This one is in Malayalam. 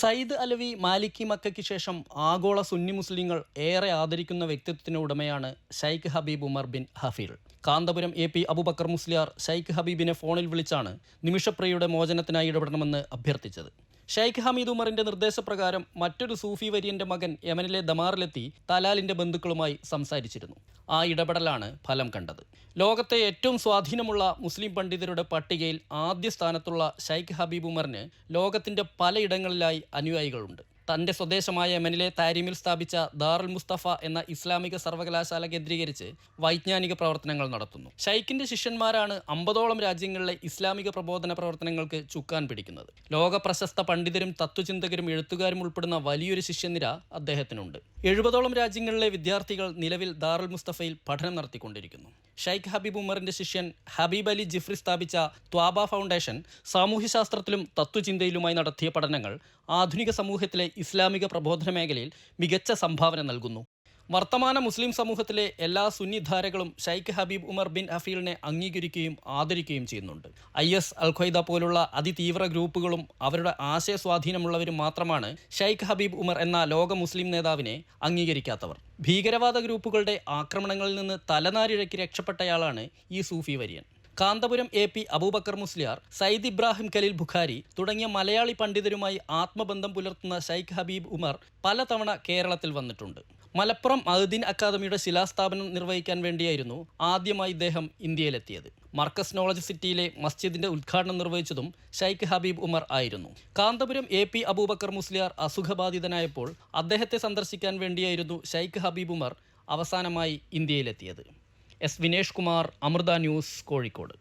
സയ്യിദ് അലവി മാലിക്കി മക്കയ്ക്ക് ശേഷം ആഗോള സുന്നി മുസ്ലിങ്ങൾ ഏറെ ആദരിക്കുന്ന വ്യക്തിത്വത്തിന് ഉടമയാണ് Sheikh Habib Umar bin Hafeel. Kanthapuram AP Aboobacker Musliyar Sheikh ഹബീബിനെ ഫോണിൽ വിളിച്ചാണ് നിമിഷപ്രിയയുടെ മോചനത്തിനായി ഇടപെടണമെന്ന് അഭ്യർത്ഥിച്ചത്. ഷൈഖ് ഹമീദ് ഉമറിന്റെ നിർദ്ദേശപ്രകാരം മറ്റൊരു സൂഫി വര്യന്റെ മകൻ യമനിലെ ദമാറിലെത്തി തലാലിന്റെ ബന്ധുക്കളുമായി സംസാരിച്ചിരുന്നു. ആ ഇടപെടലാണ് ഫലം കണ്ടത്. ലോകത്തെ ഏറ്റവും സ്വാധീനമുള്ള മുസ്ലിം പണ്ഡിതരുടെ പട്ടികയിൽ ആദ്യ സ്ഥാനത്തുള്ള ഷൈഖ് ഹബീബ് ഉമറിന് ലോകത്തിന്റെ പലയിടങ്ങളിലായി അനുയായികളുണ്ട്. തന്റെ സ്വദേശമായ യമനിലെ താരിമിൽ സ്ഥാപിച്ച ദാറുൽ മുസ്തഫ എന്ന ഇസ്ലാമിക സർവകലാശാല കേന്ദ്രീകരിച്ച് വൈജ്ഞാനിക പ്രവർത്തനങ്ങൾ നടത്തുന്നു. ഷൈഖിന്റെ ശിഷ്യന്മാരാണ് 50ഓളം രാജ്യങ്ങളിലെ ഇസ്ലാമിക പ്രബോധന പ്രവർത്തനങ്ങൾക്ക് ചുക്കാൻ പിടിക്കുന്നത്. ലോക പ്രശസ്ത പണ്ഡിതരും തത്വചിന്തകരും എഴുത്തുകാരും ഉൾപ്പെടുന്ന വലിയൊരു ശിഷ്യനിര അദ്ദേഹത്തിനുണ്ട്. 70ഓളം രാജ്യങ്ങളിലെ വിദ്യാർത്ഥികൾ നിലവിൽ ദാറുൽ മുസ്തഫയിൽ പഠനം നടത്തിക്കൊണ്ടിരിക്കുന്നു. ഷൈഖ് ഹബീബ് ഉമറിന്റെ ശിഷ്യൻ ഹബീബ് അലി ജിഫ്രി സ്ഥാപിച്ച ത്വാബ ഫൗണ്ടേഷൻ സാമൂഹ്യശാസ്ത്രത്തിലും തത്വചിന്തയിലുമായി നടത്തിയ പഠനങ്ങൾ ആധുനിക സമൂഹത്തിലെ ഇസ്ലാമിക പ്രബോധന മേഖലയിൽ മികച്ച സംഭാവന നൽകുന്നു. വർത്തമാന മുസ്ലിം സമൂഹത്തിലെ എല്ലാ സുന്നിധാരകളും ഷൈഖ് ഹബീബ് ഉമർ ബിൻ ഹഫീലിനെ അംഗീകരിക്കുകയും ആദരിക്കുകയും ചെയ്യുന്നുണ്ട്. IS, അൽ ഖ്വയ്ദ പോലുള്ള അതിതീവ്ര ഗ്രൂപ്പുകളും അവരുടെ ആശയ സ്വാധീനമുള്ളവരും മാത്രമാണ് ഷൈഖ് ഹബീബ് ഉമർ എന്ന ലോക മുസ്ലിം നേതാവിനെ അംഗീകരിക്കാത്തവർ. ഭീകരവാദ ഗ്രൂപ്പുകളുടെ ആക്രമണങ്ങളിൽ നിന്ന് തലനാരിഴയ്ക്ക് രക്ഷപ്പെട്ടയാളാണ് ഈ സൂഫി വര്യൻ. കാന്തപുരം AP അബൂബക്കർ മുസ്ലിയാർ, സയ്യിദ് ഇബ്രാഹിം ഖലീൽ ബുഖാരി തുടങ്ങിയ മലയാളി പണ്ഡിതരുമായി ആത്മബന്ധം പുലർത്തുന്ന ഷൈഖ് ഹബീബ് ഉമർ പലതവണ കേരളത്തിൽ വന്നിട്ടുണ്ട്. മലപ്പുറം മഅ്ദിൻ അക്കാദമിയുടെ ശിലാസ്ഥാപനം നിർവഹിക്കാൻ വേണ്ടിയായിരുന്നു ആദ്യമായി ഇദ്ദേഹം ഇന്ത്യയിലെത്തിയത്. മർക്കസ് നോളജ് സിറ്റിയിലെ മസ്ജിദിന്റെ ഉദ്ഘാടനം നിർവഹിച്ചതും ഷൈഖ് ഹബീബ് ഉമർ ആയിരുന്നു. കാന്തപുരം AP അബൂബക്കർ മുസ്ലിയാർ അസുഖബാധിതനായപ്പോൾ അദ്ദേഹത്തെ സന്ദർശിക്കാൻ വേണ്ടിയായിരുന്നു ഷൈഖ് ഹബീബ് ഉമർ അവസാനമായി ഇന്ത്യയിലെത്തിയത്. S Vinesh Kumar, Amrita news, Kozhikode.